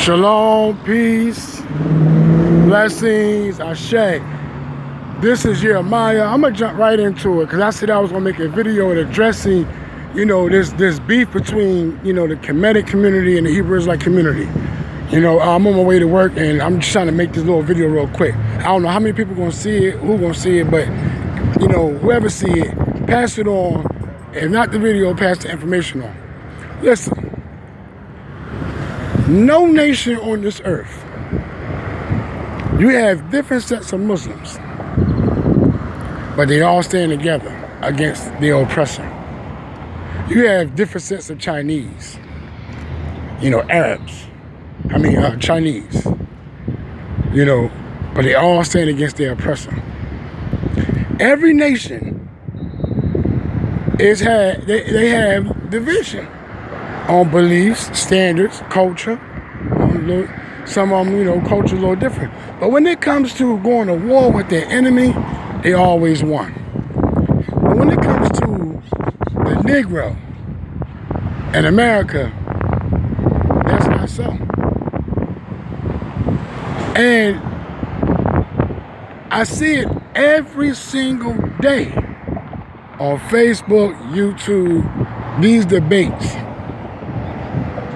Shalom, peace, blessings, ashe. This is Jeremiah. I'm gonna jump right into it because I said I was gonna make a video addressing, this beef between, the Kemmitic community and the Hebrew Israelite community. I'm on my way to work and I'm just trying to make this little video real quick. I don't know how many people gonna see it, who gonna see it, but whoever see it, pass it on. If not the video, pass the information on. Listen. No nation on this earth, you have different sets of Muslims, but they all stand together against the oppressor. You have different sets of Chinese, Arabs, Chinese, but they all stand against their oppressor. Every nation they have division on beliefs, standards, culture. Some of them, culture a little different. But when it comes to going to war with their enemy, they always won. But when it comes to the Negro in America, that's not so. And I see it every single day on Facebook, YouTube, these debates.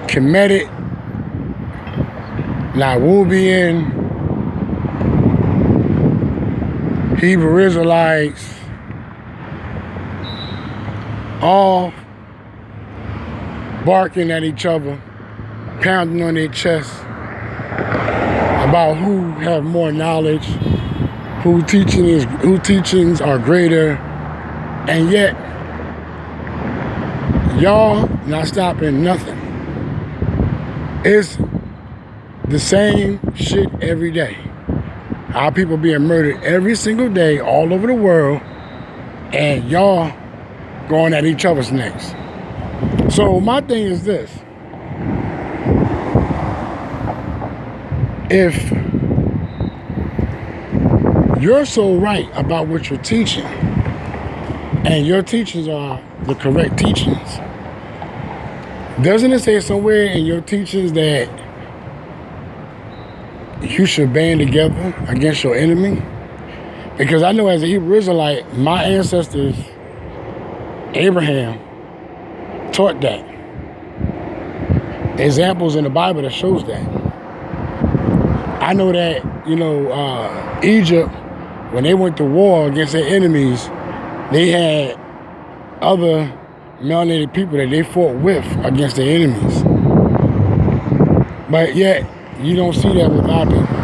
Kemmitic, Nawubian, Hebrew Israelites, all barking at each other, pounding on their chests about who have more knowledge, who teachings are greater, and yet y'all not stopping nothing. It's the same shit every day. Our people being murdered every single day all over the world, and y'all going at each other's necks. So my thing is this. If you're so right about what you're teaching, and your teachings are the correct teachings, doesn't it say somewhere in your teachings that you should band together against your enemy? Because I know as a Hebrew Israelite, my ancestors, Abraham, taught that. Examples in the Bible that shows that. I know that, Egypt, when they went to war against their enemies, they had other melanated people that they fought with against their enemies. But yet, you don't see that with our people.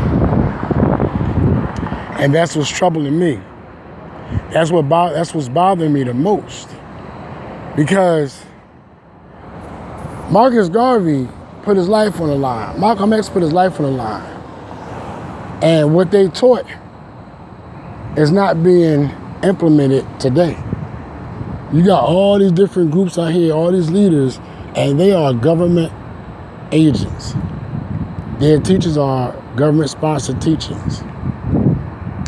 And that's what's troubling me. That's what's bothering me the most. Because Marcus Garvey put his life on the line. Malcolm X put his life on the line. And what they taught is not being implemented today. You got all these different groups out here, all these leaders, and they are government agents. Their teachers are government-sponsored teachings.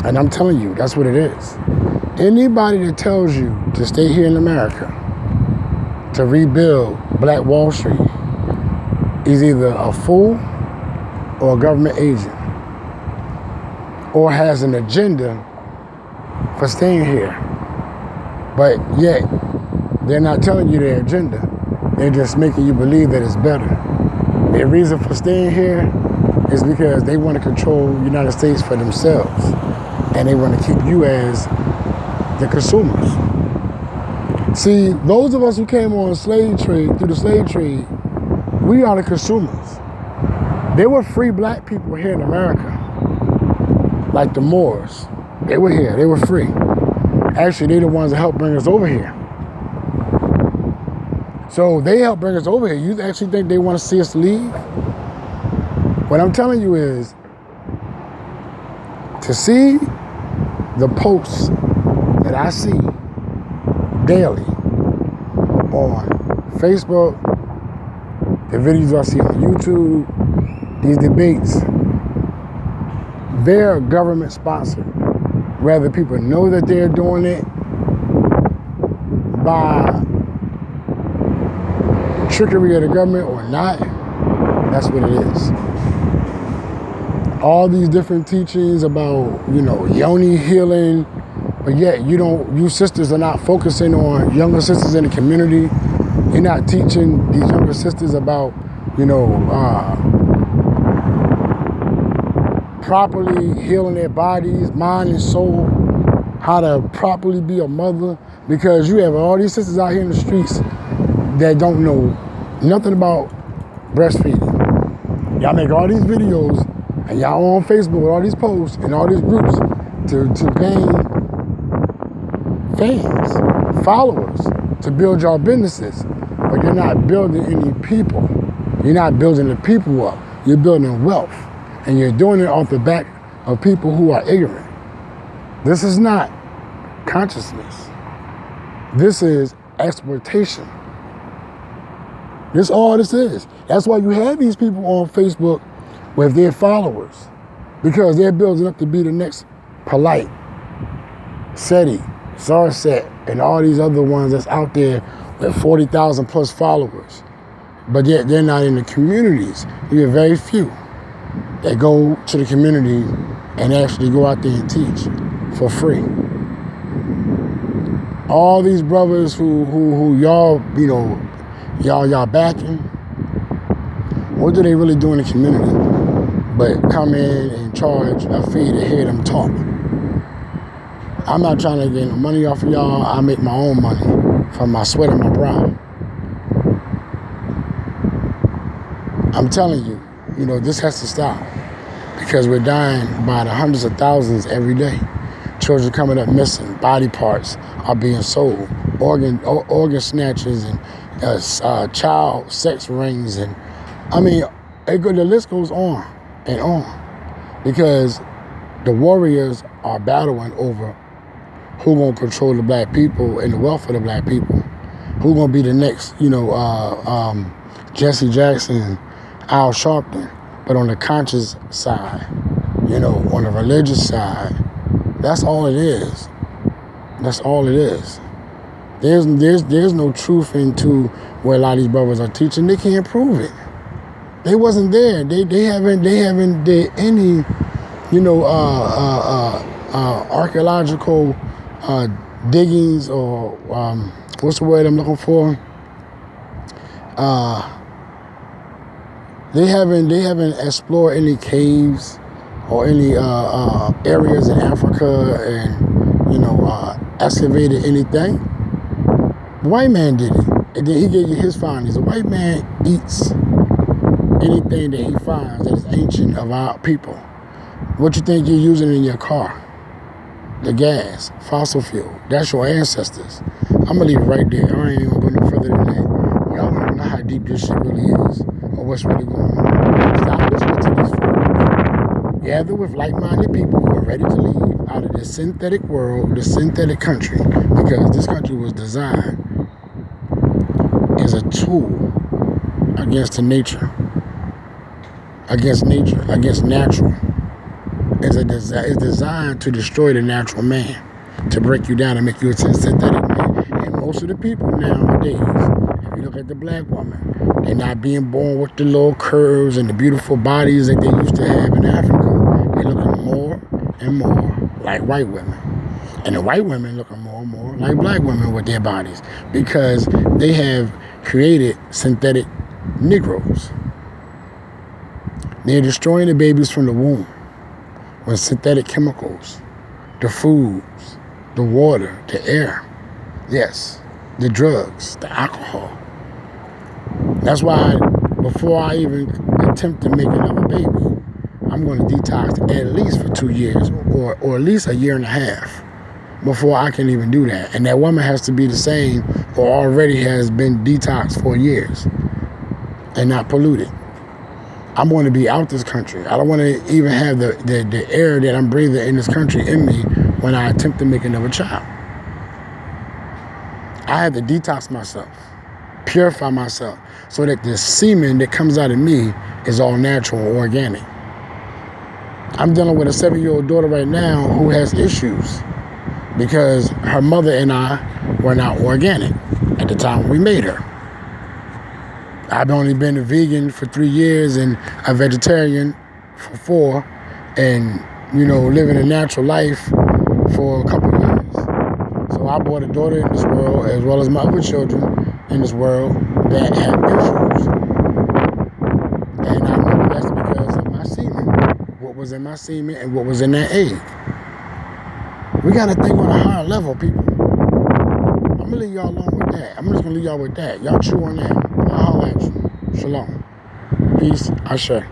And I'm telling you, that's what it is. Anybody that tells you to stay here in America, to rebuild Black Wall Street, is either a fool or a government agent, or has an agenda for staying here. But yet, they're not telling you their agenda. They're just making you believe that it's better. Their reason for staying here is because they want to control the United States for themselves. And they want to keep you as the consumers. See, those of us who came on through the slave trade, we are the consumers. There were free black people here in America, like the Moors. They were here, they were free. Actually, they're the ones that helped bring us over here. So they helped bring us over here. You actually think they want to see us leave? What I'm telling you is, to see the posts that I see daily on Facebook, the videos I see on YouTube, these debates, they're government sponsored. Whether people know that they're doing it by trickery of the government or not, that's what it is. all these different teachings about, yoni healing, but yet you sisters are not focusing on younger sisters in the community. You're not teaching these younger sisters about, properly healing their bodies, mind and soul, how to properly be a mother, because you have all these sisters out here in the streets that don't know nothing about breastfeeding. Y'all make all these videos and y'all on Facebook with all these posts and all these groups to gain fans, followers, to build your businesses, but you're not building any people. You're not building the people up. You're building wealth, and you're doing it off the back of people who are ignorant. This is not consciousness. This is exploitation. This all this is. That's why you have these people on Facebook with their followers, because they're building up to be the next Polite, SETI, Zarset, and all these other ones that's out there with 40,000 plus followers. But yet they're not in the communities. You have very few that go to the community and actually go out there and teach for free. All these brothers who y'all, y'all backing, what do they really do in the community but come in and charge a fee to hear them talk? I'm not trying to get no money off of y'all. I make my own money from my sweat and my brow. I'm telling you, this has to stop, because we're dying by the hundreds of thousands every day. Children coming up missing, body parts are being sold, organ snatches, and child sex rings, and the list goes on and on, because the warriors are battling over who gonna control the black people and the wealth of the black people, who gonna be the next, Jesse Jackson, Al Sharpton. But on the conscious side, on the religious side, that's all it is. That's all it is. There's no truth into where a lot of these brothers are teaching. They can't prove it. They wasn't there. They haven't did any, archaeological diggings, or what's the word I'm looking for? They haven't explored any caves or any areas in Africa and excavated anything. The white man did it, and then he gave you his findings. The white man eats anything that he finds that is ancient of our people. What you think you're using in your car? The gas, fossil fuel. That's your ancestors. I'm gonna leave it right there. I ain't even gonna go no further than that. Y'all don't know how deep this shit really is, or what's really going on. Stop listening to these fools. Gather with like-minded people who are ready to leave out of this synthetic world, this synthetic country, because this country was designed as a tool against nature, against natural. It's designed to destroy the natural man, to break you down and make you a synthetic man. And most of the people nowadays, if you look at the black woman, they're not being born with the little curves and the beautiful bodies that they used to have in Africa. They're looking more and more like white women. And the white women looking more and more like black women with their bodies, because they have created synthetic Negroes. They're destroying the babies from the womb with synthetic chemicals, the foods, the water, the air, yes, the drugs, the alcohol. That's why before I even attempt to make another baby, I'm going to detox at least for 2 years or at least a year and a half before I can even do that. And that woman has to be the same or already has been detoxed for years and not polluted. I'm going to be out this country. I don't want to even have the air that I'm breathing in this country in me when I attempt to make another child. I have to detox myself, purify myself, so that the semen that comes out of me is all natural and organic. I'm dealing with a 7-year-old daughter right now who has issues because her mother and I were not organic at the time we made her. I've only been a vegan for 3 years and a vegetarian for 4, and, living a natural life for a couple years. So I brought a daughter in this world, as well as my other children in this world that have issues. And I know that's because of my semen, what was in my semen and what was in that egg. We got to think on a higher level, people. I'm going to leave y'all alone with that. I'm just going to leave y'all with that. Y'all chew on that. I'll holler at you. Shalom. Peace. Ashe.